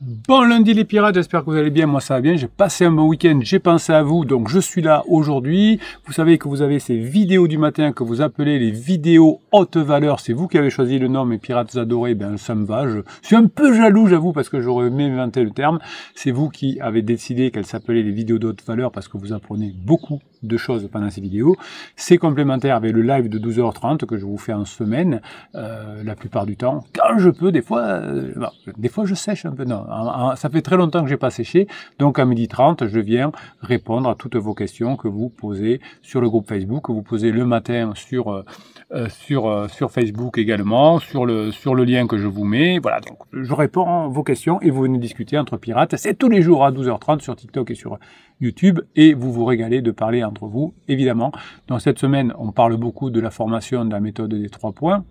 Bon lundi les pirates, j'espère que vous allez bien, moi ça va bien, j'ai passé un bon week-end, j'ai pensé à vous, donc je suis là aujourd'hui. Vous savez que vous avez ces vidéos du matin que vous appelez les vidéos haute valeur, c'est vous qui avez choisi le nom, mes pirates adorés, ben ça me va, je suis un peu jaloux j'avoue parce que j'aurais aimé inventer le terme. C'est vous qui avez décidé qu'elles s'appelaient les vidéos de haute valeur parce que vous apprenez beaucoup de choses pendant ces vidéos. C'est complémentaire avec le live de 12h30 que je vous fais en semaine, la plupart du temps. Quand je peux, des fois je sèche un peu, non. Ça fait très longtemps que j'ai pas séché, donc à 12h30, je viens répondre à toutes vos questions que vous posez sur le groupe Facebook, que vous posez le matin sur Facebook également, sur le lien que je vous mets. Voilà, donc je réponds à vos questions et vous venez discuter entre pirates. C'est tous les jours à 12h30 sur TikTok et sur YouTube et vous vous régalez de parler entre vous, évidemment. Donc cette semaine, on parle beaucoup de la formation de la méthode des 3 points,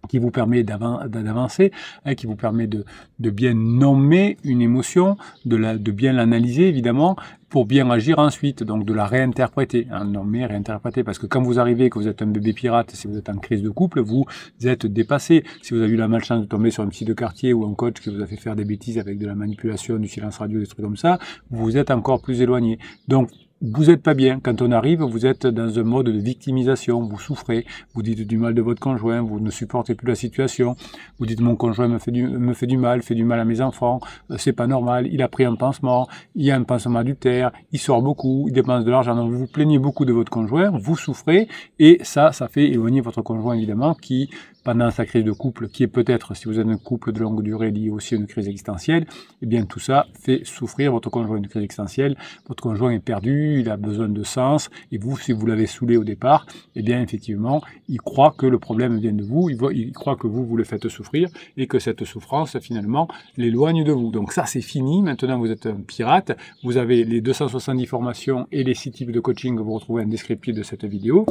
qui vous permet d'avancer, qui vous permet de bien nommer une émotion, de bien l'analyser évidemment, pour bien agir ensuite, donc de la réinterpréter, nommer, réinterpréter, parce que quand vous arrivez, que vous êtes un bébé pirate, si vous êtes en crise de couple, vous êtes dépassé. Si vous avez eu la malchance de tomber sur un psy de quartier ou un coach qui vous a fait faire des bêtises avec de la manipulation, du silence radio, des trucs comme ça, vous êtes encore plus éloigné. Donc, vous n'êtes pas bien. Quand on arrive, vous êtes dans un mode de victimisation, vous souffrez, vous dites du mal de votre conjoint, vous ne supportez plus la situation, vous dites mon conjoint me fait du mal à mes enfants, c'est pas normal, il a pris un pansement, il y a un pansement adultère, il sort beaucoup, il dépense de l'argent, donc vous vous plaignez beaucoup de votre conjoint, vous souffrez, et ça fait éloigner votre conjoint évidemment qui, pendant sa crise de couple, qui est peut-être, si vous êtes un couple de longue durée lié aussi à une crise existentielle, eh bien tout ça fait souffrir votre conjoint. Une crise existentielle, votre conjoint est perdu, il a besoin de sens, et vous, si vous l'avez saoulé au départ, eh bien effectivement, il croit que le problème vient de vous, il croit que vous le faites souffrir, et que cette souffrance, finalement, l'éloigne de vous. Donc ça, c'est fini, maintenant vous êtes un pirate, vous avez les 270 formations et les 6 types de coaching que vous retrouvez en descriptif de cette vidéo.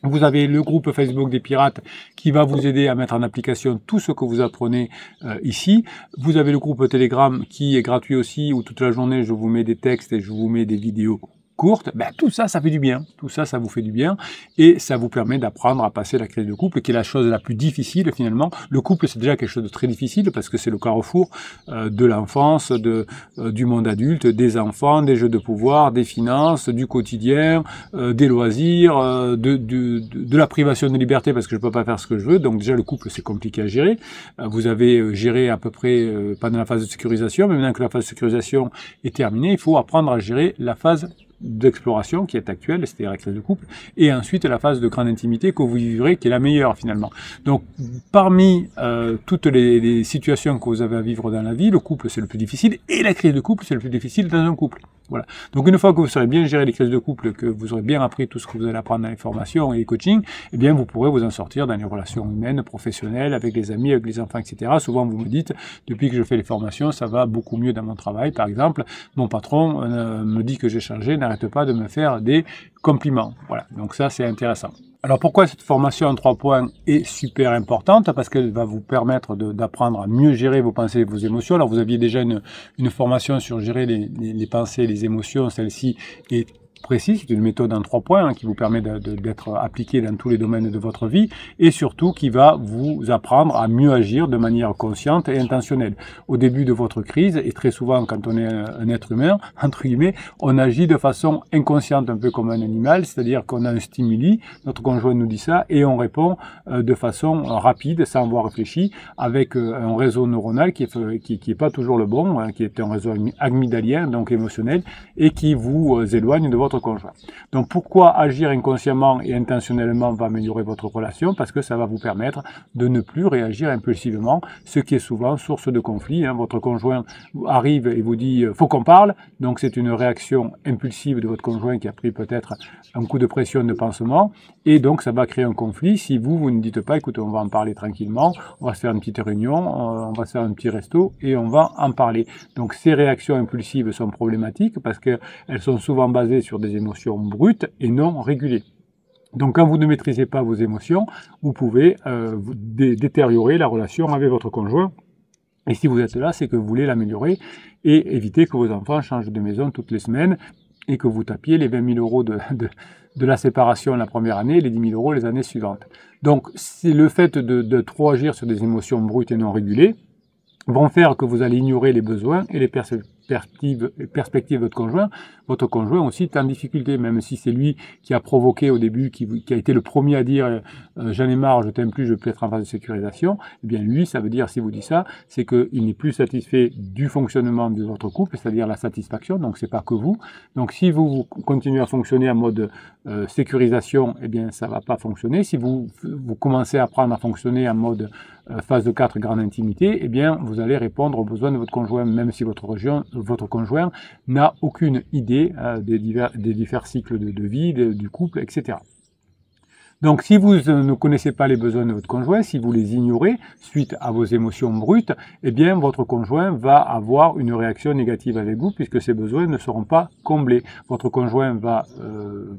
Vous avez le groupe Facebook des pirates qui va vous aider à mettre en application tout ce que vous apprenez ici. Vous avez le groupe Telegram qui est gratuit aussi, où toute la journée je vous mets des textes et je vous mets des vidéos courte, ben tout ça, ça fait du bien. Tout ça, ça vous fait du bien et ça vous permet d'apprendre à passer la crise de couple, qui est la chose la plus difficile finalement. Le couple, c'est déjà quelque chose de très difficile parce que c'est le carrefour de l'enfance, du monde adulte, des enfants, des jeux de pouvoir, des finances, du quotidien, des loisirs, de la privation de liberté parce que je peux pas faire ce que je veux. Donc déjà, le couple, c'est compliqué à gérer. Vous avez géré à peu près pendant la phase de sécurisation, mais maintenant que la phase de sécurisation est terminée, il faut apprendre à gérer la phase d'exploration qui est actuelle, c'est-à-dire la crise de couple, et ensuite la phase de grande intimité que vous vivrez, qui est la meilleure finalement. Donc, parmi toutes les situations que vous avez à vivre dans la vie, le couple c'est le plus difficile, et la crise de couple c'est le plus difficile dans un couple. Voilà. Donc une fois que vous saurez bien gérer les crises de couple, que vous aurez bien appris tout ce que vous allez apprendre dans les formations et les coachings, eh bien vous pourrez vous en sortir dans les relations humaines, professionnelles, avec les amis, avec les enfants, etc. Souvent vous me dites, depuis que je fais les formations, ça va beaucoup mieux dans mon travail. Par exemple, mon patron me dit que j'ai changé, n'arrête pas de me faire des compliments. Voilà. Donc ça c'est intéressant. Alors pourquoi cette formation en 3 points est super importante? Parce qu'elle va vous permettre d'apprendre à mieux gérer vos pensées et vos émotions. Alors vous aviez déjà une formation sur gérer les pensées et les émotions, celle-ci est précis, c'est une méthode en 3 points qui vous permet d'être appliquée dans tous les domaines de votre vie et surtout qui va vous apprendre à mieux agir de manière consciente et intentionnelle. Au début de votre crise, et très souvent quand on est un être humain, entre guillemets, on agit de façon inconsciente, un peu comme un animal, c'est-à-dire qu'on a un stimuli, notre conjoint nous dit ça, et on répond de façon rapide, sans avoir réfléchi, avec un réseau neuronal qui est pas toujours le bon, qui est un réseau amygdalien, donc émotionnel, et qui vous éloigne de votre conjoint. Donc pourquoi agir inconsciemment et intentionnellement va améliorer votre relation? Parce que ça va vous permettre de ne plus réagir impulsivement, ce qui est souvent source de conflit. Votre conjoint arrive et vous dit « faut qu'on parle », donc c'est une réaction impulsive de votre conjoint qui a pris peut-être un coup de pression de pansement, et donc ça va créer un conflit si vous ne dites pas « écoutez, on va en parler tranquillement, on va se faire une petite réunion, on va se faire un petit resto et on va en parler ». Donc ces réactions impulsives sont problématiques parce qu'elles sont souvent basées sur des émotions brutes et non régulées. Donc quand vous ne maîtrisez pas vos émotions, vous pouvez détériorer la relation avec votre conjoint. Et si vous êtes là, c'est que vous voulez l'améliorer et éviter que vos enfants changent de maison toutes les semaines et que vous tapiez les 20 000 euros de la séparation la première année et les 10 000 euros les années suivantes. Donc c'est le fait de trop agir sur des émotions brutes et non régulées vont faire que vous allez ignorer les besoins et les perspectives de votre conjoint aussi est en difficulté, même si c'est lui qui a provoqué au début, qui a été le premier à dire j'en ai marre, je t'aime plus, je peux être en phase de sécurisation, eh bien lui, ça veut dire, si vous dit ça, c'est qu'il n'est plus satisfait du fonctionnement de votre couple, c'est-à-dire la satisfaction, donc c'est pas que vous. Donc si vous continuez à fonctionner en mode sécurisation, eh bien ça va pas fonctionner. Si vous commencez à apprendre à fonctionner en mode phase de 4, grande intimité, eh bien vous allez répondre aux besoins de votre conjoint, même si votre conjoint n'a aucune idée des divers cycles de vie, du couple, etc. Donc, si vous ne connaissez pas les besoins de votre conjoint, si vous les ignorez suite à vos émotions brutes, eh bien, votre conjoint va avoir une réaction négative avec vous puisque ces besoins ne seront pas comblés. Votre conjoint va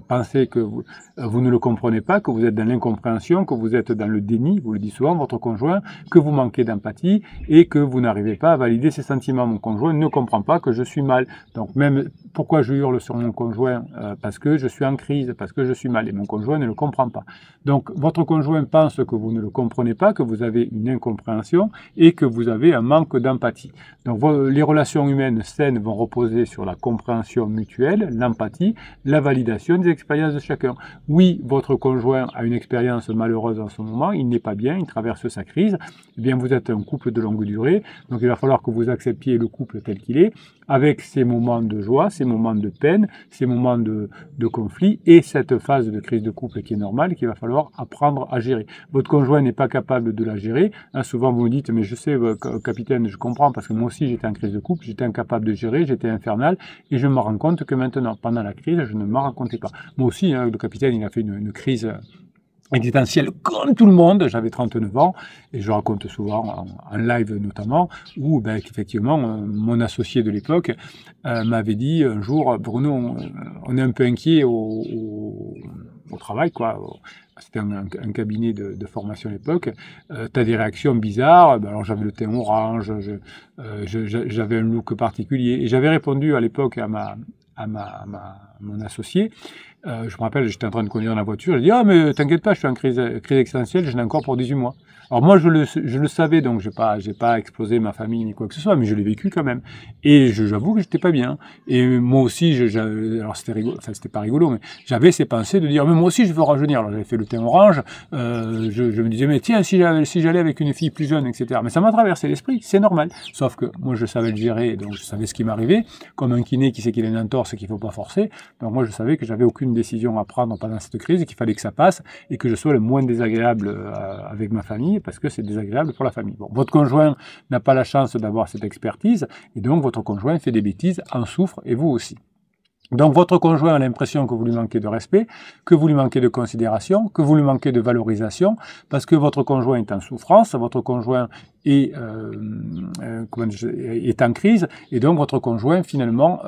penser que vous ne le comprenez pas, que vous êtes dans l'incompréhension, que vous êtes dans le déni, vous le dites souvent, votre conjoint, que vous manquez d'empathie et que vous n'arrivez pas à valider ses sentiments. Mon conjoint ne comprend pas que je suis mal. Donc, même pourquoi je hurle sur mon conjoint parce que je suis en crise, parce que je suis mal, et mon conjoint ne le comprend pas. Donc, votre conjoint pense que vous ne le comprenez pas, que vous avez une incompréhension et que vous avez un manque d'empathie. Donc, les relations humaines saines vont reposer sur la compréhension mutuelle, l'empathie, la validation des expériences de chacun. Oui, votre conjoint a une expérience malheureuse en ce moment, il n'est pas bien, il traverse sa crise. Eh bien, vous êtes un couple de longue durée, donc il va falloir que vous acceptiez le couple tel qu'il est, avec ses moments de joie, ses moments de peine, ses moments de conflit et cette phase de crise de couple qui est normale, qu'il va falloir apprendre à gérer. Votre conjoint n'est pas capable de la gérer. Souvent vous me dites, mais je sais, capitaine, je comprends, parce que moi aussi j'étais en crise de couple, j'étais incapable de gérer, j'étais infernal, et je me rends compte que maintenant, pendant la crise, je ne m'en racontais pas. Moi aussi, le capitaine, il a fait une crise existentielle comme tout le monde, j'avais 39 ans, et je raconte souvent en live notamment, où effectivement mon associé de l'époque m'avait dit un jour, Bruno, on est un peu inquiet au travail, quoi. C'était un cabinet de formation à l'époque. Tu as des réactions bizarres. Alors j'avais le teint orange, j'avais un look particulier, et j'avais répondu à l'époque à mon associé. Je me rappelle, j'étais en train de conduire dans la voiture, j'ai dit « Ah, mais t'inquiète pas, je suis en crise existentielle, j'en ai encore pour 18 mois. » Alors moi, je le savais, donc j'ai pas explosé ma famille ni quoi que ce soit, mais je l'ai vécu quand même. Et j'avoue que j'étais pas bien. Et moi aussi, alors c'était rigolo, enfin c'était pas rigolo, mais j'avais ces pensées de dire « Mais moi aussi, je veux rajeunir. » Alors j'avais fait le teint orange, je me disais « Mais tiens, si j'allais avec une fille plus jeune, etc. » Mais ça m'a traversé l'esprit, c'est normal. Sauf que moi, je savais le gérer, donc je savais ce qui m'arrivait, comme un kiné qui sait qu'il a une entorse et qu'il faut pas forcer. Donc moi, je savais que j'avais aucune décision à prendre pendant cette crise et qu'il fallait que ça passe et que je sois le moins désagréable avec ma famille parce que c'est désagréable pour la famille. Bon, votre conjoint n'a pas la chance d'avoir cette expertise et donc votre conjoint fait des bêtises, en souffre et vous aussi. Donc votre conjoint a l'impression que vous lui manquez de respect, que vous lui manquez de considération, que vous lui manquez de valorisation, parce que votre conjoint est en souffrance, votre conjoint est en crise, et donc votre conjoint finalement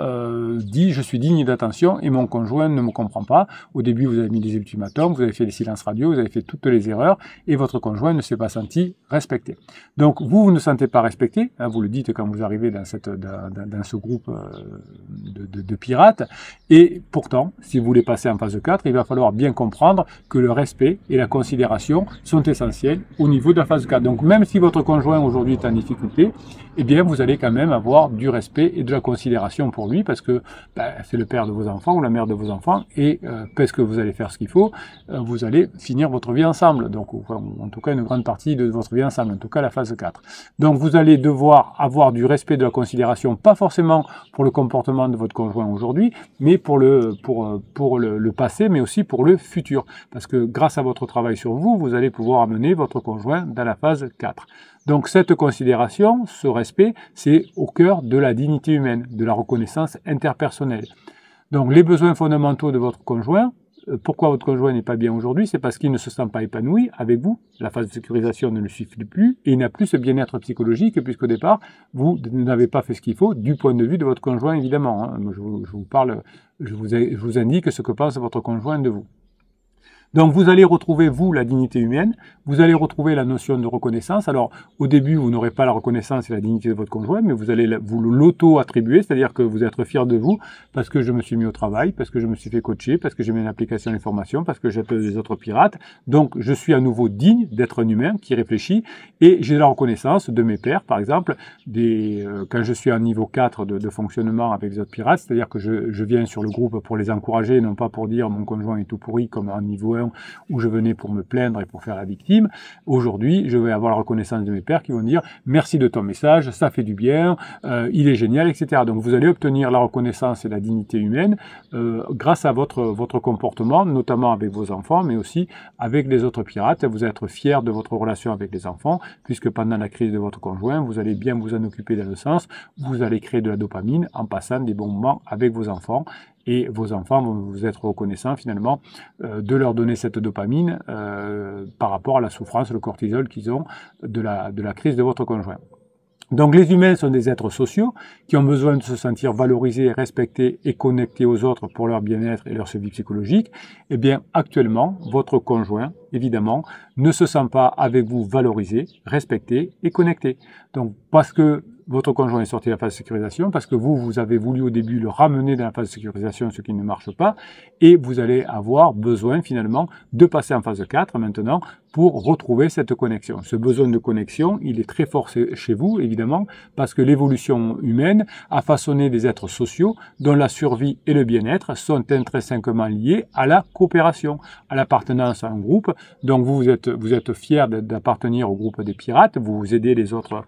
dit « je suis digne d'attention » et mon conjoint ne me comprend pas. Au début vous avez mis des ultimatums, vous avez fait des silences radio, vous avez fait toutes les erreurs, et votre conjoint ne s'est pas senti respecté. Donc vous ne sentez pas respecté, hein, vous le dites quand vous arrivez dans ce groupe de pirates, et pourtant, si vous voulez passer en phase 4, il va falloir bien comprendre que le respect et la considération sont essentiels au niveau de la phase 4. Donc même si votre conjoint aujourd'hui est en difficulté, eh bien vous allez quand même avoir du respect et de la considération pour lui parce que c'est le père de vos enfants ou la mère de vos enfants et parce que vous allez faire ce qu'il faut, vous allez finir votre vie ensemble. Donc en tout cas une grande partie de votre vie ensemble, en tout cas la phase 4. Donc vous allez devoir avoir du respect, de la considération, pas forcément pour le comportement de votre conjoint aujourd'hui, mais pour le passé, mais aussi pour le futur. Parce que grâce à votre travail sur vous, vous allez pouvoir amener votre conjoint dans la phase 4. Donc cette considération, ce respect, c'est au cœur de la dignité humaine, de la reconnaissance interpersonnelle. Donc les besoins fondamentaux de votre conjoint, pourquoi votre conjoint n'est pas bien aujourd'hui, c'est parce qu'il ne se sent pas épanoui avec vous, la phase de sécurisation ne le suffit plus, et il n'a plus ce bien-être psychologique, puisqu'au départ, vous n'avez pas fait ce qu'il faut, du point de vue de votre conjoint, évidemment. Hein. Je vous indique ce que pense votre conjoint de vous. Donc vous allez retrouver, vous, la dignité humaine, vous allez retrouver la notion de reconnaissance. Alors au début, vous n'aurez pas la reconnaissance et la dignité de votre conjoint, mais vous allez vous l'auto-attribuer, c'est-à-dire que vous êtes fier de vous parce que je me suis mis au travail, parce que je me suis fait coacher, parce que j'ai mis une application d'information, parce que j'appelle les autres pirates. Donc je suis à nouveau digne d'être un humain qui réfléchit et j'ai la reconnaissance de mes pairs, par exemple, quand je suis à niveau 4 de fonctionnement avec les autres pirates, c'est-à-dire que je viens sur le groupe pour les encourager, non pas pour dire mon conjoint est tout pourri comme en niveau 1 où je venais pour me plaindre et pour faire la victime. Aujourd'hui, je vais avoir la reconnaissance de mes pairs qui vont dire merci de ton message, ça fait du bien, il est génial, etc. Donc vous allez obtenir la reconnaissance et la dignité humaine grâce à votre comportement, notamment avec vos enfants, mais aussi avec les autres pirates. Vous allez être fier de votre relation avec les enfants, puisque pendant la crise de votre conjoint, vous allez bien vous en occuper dans le sens, vous allez créer de la dopamine en passant des bons moments avec vos enfants. Et vos enfants vont vous être reconnaissants finalement de leur donner cette dopamine par rapport à la souffrance, le cortisol qu'ils ont de la crise de votre conjoint. Donc les humains sont des êtres sociaux qui ont besoin de se sentir valorisés, respectés et connectés aux autres pour leur bien-être et leur survie psychologique. Eh bien actuellement, votre conjoint, évidemment, ne se sent pas avec vous valorisé, respecté et connecté. Donc parce que votre conjoint est sorti de la phase de sécurisation, parce que vous avez voulu au début le ramener dans la phase de sécurisation, ce qui ne marche pas, et vous allez avoir besoin finalement de passer en phase 4 maintenant pour retrouver cette connexion. Ce besoin de connexion, il est très fort chez vous, évidemment, parce que l'évolution humaine a façonné des êtres sociaux dont la survie et le bien-être sont intrinsèquement liés à la coopération, à l'appartenance à un groupe. Donc vous êtes fier d'appartenir au groupe des pirates, vous aidez les autres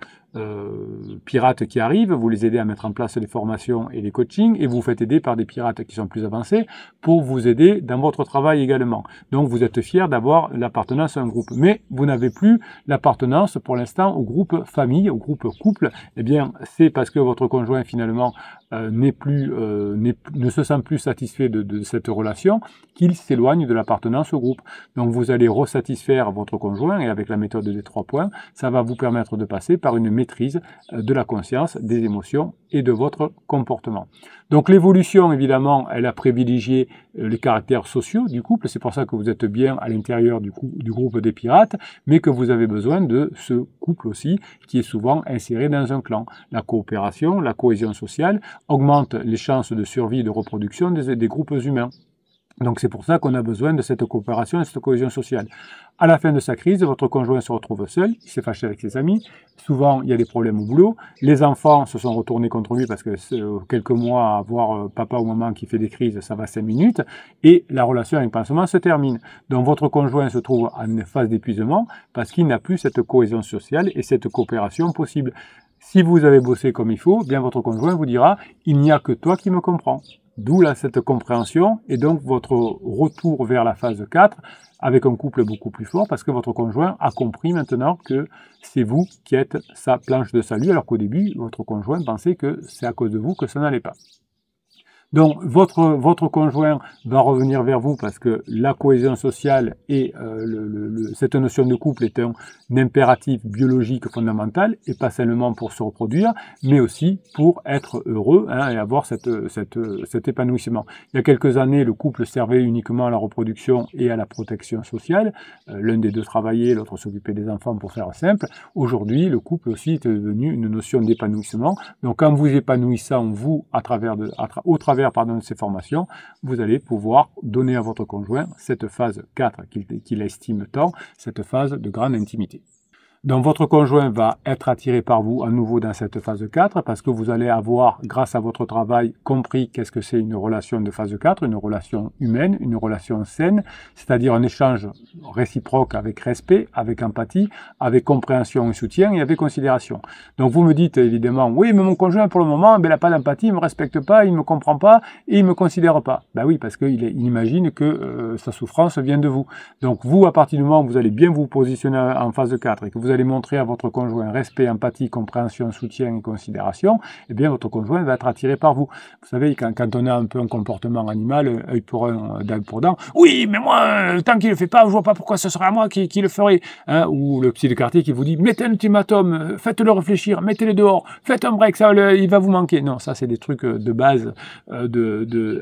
pirates qui arrivent, vous les aidez à mettre en place les formations et les coachings, et vous faites aider par des pirates qui sont plus avancés pour vous aider dans votre travail également. Donc vous êtes fier d'avoir l'appartenance à un groupe, mais vous n'avez plus l'appartenance pour l'instant au groupe famille, au groupe couple. Eh bien, c'est parce que votre conjoint finalement ne se sent plus satisfait de cette relation qu'il s'éloigne de l'appartenance au groupe. Donc vous allez resatisfaire votre conjoint, et avec la méthode des 3 points, ça va vous permettre de passer par une maîtrise de la conscience, des émotions et de votre comportement. Donc l'évolution, évidemment, elle a privilégié les caractères sociaux du couple, c'est pour ça que vous êtes bien à l'intérieur du groupe des pirates, mais que vous avez besoin de ce couple aussi, qui est souvent inséré dans un clan. La coopération, la cohésion sociale augmente les chances de survie et de reproduction des groupes humains. Donc c'est pour ça qu'on a besoin de cette coopération et de cette cohésion sociale. À la fin de sa crise, votre conjoint se retrouve seul, il s'est fâché avec ses amis, souvent il y a des problèmes au boulot, les enfants se sont retournés contre lui parce que quelques mois à avoir papa ou maman qui fait des crises, ça va 5 minutes, et la relation avec pansement se termine. Donc votre conjoint se trouve en phase d'épuisement parce qu'il n'a plus cette cohésion sociale et cette coopération possible. Si vous avez bossé comme il faut, bien votre conjoint vous dira « il n'y a que toi qui me comprends ». D'où cette compréhension et donc votre retour vers la phase 4 avec un couple beaucoup plus fort parce que votre conjoint a compris maintenant que c'est vous qui êtes sa planche de salut alors qu'au début, votre conjoint pensait que c'est à cause de vous que ça n'allait pas. Donc votre conjoint va revenir vers vous parce que la cohésion sociale et cette notion de couple est un impératif biologique fondamental et pas seulement pour se reproduire, mais aussi pour être heureux et avoir cet épanouissement. Il y a quelques années, le couple servait uniquement à la reproduction et à la protection sociale. L'un des deux travaillait, l'autre s'occupait des enfants pour faire simple. Aujourd'hui, le couple aussi est devenu une notion d'épanouissement. Donc en vous épanouissant, vous, au travers de ces formations, vous allez pouvoir donner à votre conjoint cette phase 4 qu'il estime tant, cette phase de grande intimité. Donc votre conjoint va être attiré par vous à nouveau dans cette phase 4 parce que vous allez avoir, grâce à votre travail, compris qu'est-ce que c'est une relation de phase 4, une relation humaine, une relation saine, c'est-à-dire un échange réciproque avec respect, avec empathie, avec compréhension et soutien et avec considération. Donc vous me dites évidemment, oui mais mon conjoint pour le moment, il n'a pas d'empathie, il ne me respecte pas, il ne me comprend pas et il ne me considère pas. Ben oui, parce qu'il imagine que sa souffrance vient de vous. Donc vous, à partir du moment où vous allez bien vous positionner en phase 4 et que vous allez allez montrer à votre conjoint respect, empathie, compréhension, soutien et considération, eh bien votre conjoint va être attiré par vous. Vous savez, quand on a un peu un comportement animal, œil pour œil, dent pour dent, oui, mais moi, tant qu'il ne le fait pas, je vois pas pourquoi ce serait à moi qui le ferait. Hein, ou le psy de quartier qui vous dit, mettez un ultimatum, faites-le réfléchir, mettez-le dehors, faites un break, ça, il va vous manquer. Non, ça c'est des trucs de base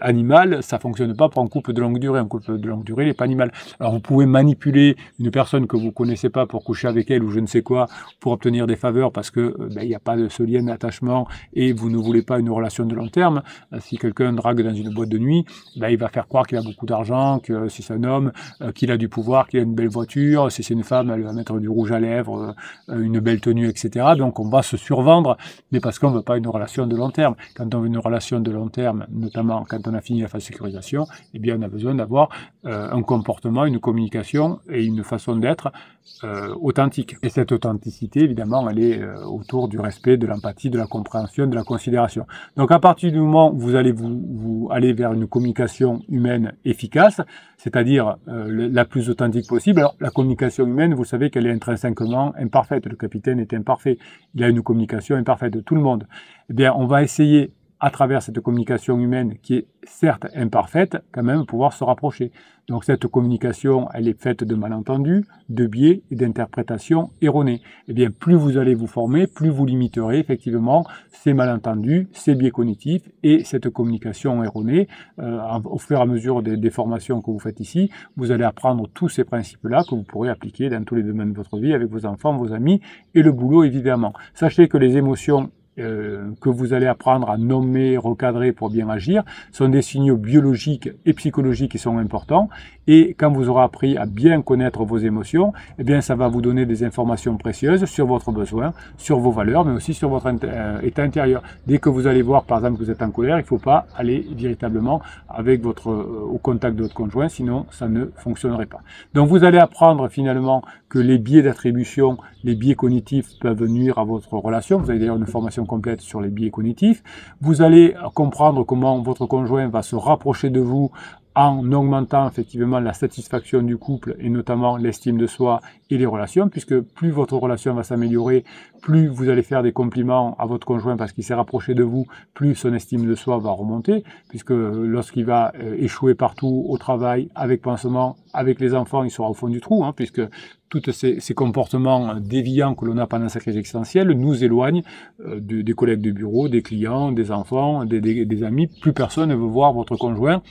animal, ça fonctionne pas pour un couple de longue durée. Un couple de longue durée, il n'est pas animal. Alors vous pouvez manipuler une personne que vous connaissez pas pour coucher avec elle ou je ne sais quoi, pour obtenir des faveurs parce que il n'y a pas de ce lien d'attachement et vous ne voulez pas une relation de long terme. Si quelqu'un drague dans une boîte de nuit, il va faire croire qu'il a beaucoup d'argent, que si c'est un homme, qu'il a du pouvoir, qu'il a une belle voiture, si c'est une femme, elle va mettre du rouge à lèvres, une belle tenue, etc. Donc on va se survendre, mais parce qu'on ne veut pas une relation de long terme. Quand on veut une relation de long terme, notamment quand on a fini la phase sécurisation, eh bien on a besoin d'avoir un comportement, une communication et une façon d'être authentique. Et cette authenticité, évidemment, elle est autour du respect, de l'empathie, de la compréhension, de la considération. Donc à partir du moment où vous allez vous aller vers une communication humaine efficace, c'est-à-dire la plus authentique possible. Alors la communication humaine, vous savez qu'elle est intrinsèquement imparfaite. Le capitaine est imparfait. Il a une communication imparfaite de tout le monde. Eh bien, on va essayer à travers cette communication humaine qui est certes imparfaite, quand même pouvoir se rapprocher. Donc cette communication, elle est faite de malentendus, de biais et d'interprétations erronées. Eh bien, plus vous allez vous former, plus vous limiterez effectivement ces malentendus, ces biais cognitifs et cette communication erronée. Au fur et à mesure des formations que vous faites ici, vous allez apprendre tous ces principes-là que vous pourrez appliquer dans tous les domaines de votre vie, avec vos enfants, vos amis et le boulot évidemment. Sachez que les émotions que vous allez apprendre à nommer, recadrer pour bien agir, sont des signaux biologiques et psychologiques qui sont importants. Et quand vous aurez appris à bien connaître vos émotions, eh bien, ça va vous donner des informations précieuses sur votre besoin, sur vos valeurs, mais aussi sur votre état intérieur. Dès que vous allez voir, par exemple, que vous êtes en colère, il ne faut pas aller véritablement avec au contact de votre conjoint, sinon ça ne fonctionnerait pas. Donc, vous allez apprendre finalement que les biais d'attribution, les biais cognitifs peuvent nuire à votre relation. Vous avez d'ailleurs une formation complète sur les biais cognitifs. Vous allez comprendre comment votre conjoint va se rapprocher de vous en augmentant effectivement la satisfaction du couple et notamment l'estime de soi et les relations, puisque plus votre relation va s'améliorer, plus vous allez faire des compliments à votre conjoint parce qu'il s'est rapproché de vous, plus son estime de soi va remonter, puisque lorsqu'il va échouer partout, au travail, avec pansement, avec les enfants, il sera au fond du trou, puisque tous ces comportements déviants que l'on a pendant sa crise existentielle nous éloignent des collègues de bureau, des clients, des enfants, des amis. Plus personne ne veut voir votre conjoint,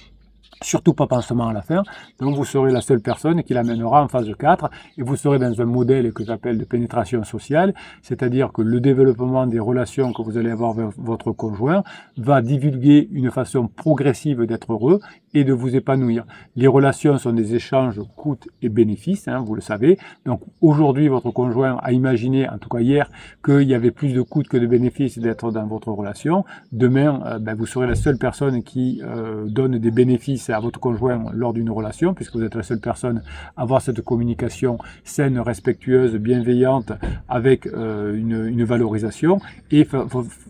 surtout pas pansement à la fin. Donc vous serez la seule personne qui l'amènera en phase 4 et vous serez dans un modèle que j'appelle de pénétration sociale, c'est-à-dire que le développement des relations que vous allez avoir avec votre conjoint va divulguer une façon progressive d'être heureux et de vous épanouir. Les relations sont des échanges coûts et bénéfices, vous le savez. Donc aujourd'hui, votre conjoint a imaginé, en tout cas hier, qu'il y avait plus de coûts que de bénéfices d'être dans votre relation. Demain, vous serez la seule personne qui donne des bénéfices à votre conjoint lors d'une relation, puisque vous êtes la seule personne à avoir cette communication saine, respectueuse, bienveillante, avec une valorisation, et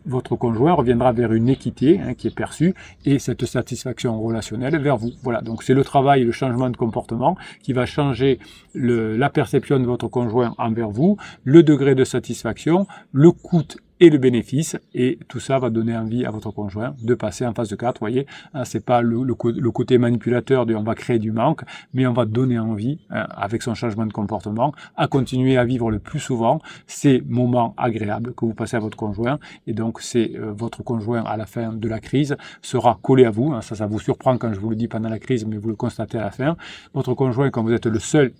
votre conjoint reviendra vers une équité qui est perçue, et cette satisfaction relationnelle vers vous. Voilà, donc c'est le travail, le changement de comportement qui va changer la perception de votre conjoint envers vous, le degré de satisfaction, le coût et le bénéfice, et tout ça va donner envie à votre conjoint de passer en phase 4, vous voyez, c'est pas le côté manipulateur de on va créer du manque, mais on va donner envie, avec son changement de comportement, à continuer à vivre le plus souvent ces moments agréables que vous passez à votre conjoint, et donc c'est votre conjoint à la fin de la crise sera collé à vous, ça vous surprend quand je vous le dis pendant la crise, mais vous le constatez à la fin, votre conjoint, quand vous êtes le seul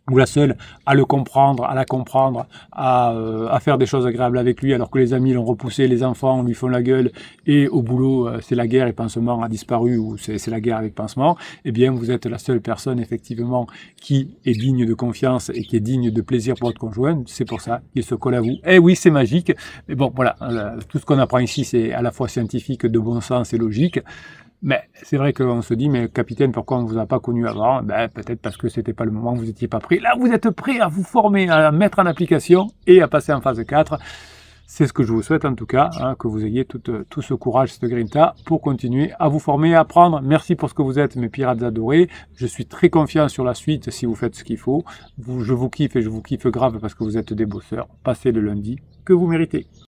ou la seule à le comprendre, à la comprendre, à faire des choses agréables avec lui, alors que les amis l'ont repoussé, les enfants lui font la gueule, et au boulot, c'est la guerre et pansement a disparu, ou c'est la guerre avec pansement, eh bien, vous êtes la seule personne, effectivement, qui est digne de confiance et qui est digne de plaisir pour votre conjoint. C'est pour ça qu'il se colle à vous. Eh oui, c'est magique. Mais bon, voilà, tout ce qu'on apprend ici, c'est à la fois scientifique, de bon sens et logique. Mais c'est vrai qu'on se dit, mais capitaine, pourquoi on ne vous a pas connu avant? Peut-être parce que c'était pas le moment, vous n'étiez pas prêt. Là, vous êtes prêt à vous former, à mettre en application et à passer en phase 4. C'est ce que je vous souhaite en tout cas, hein, que vous ayez tout ce courage, cette grinta pour continuer à vous former, à apprendre. Merci pour ce que vous êtes, mes pirates adorés. Je suis très confiant sur la suite si vous faites ce qu'il faut. Je vous kiffe et je vous kiffe grave parce que vous êtes des bosseurs. Passez le lundi que vous méritez.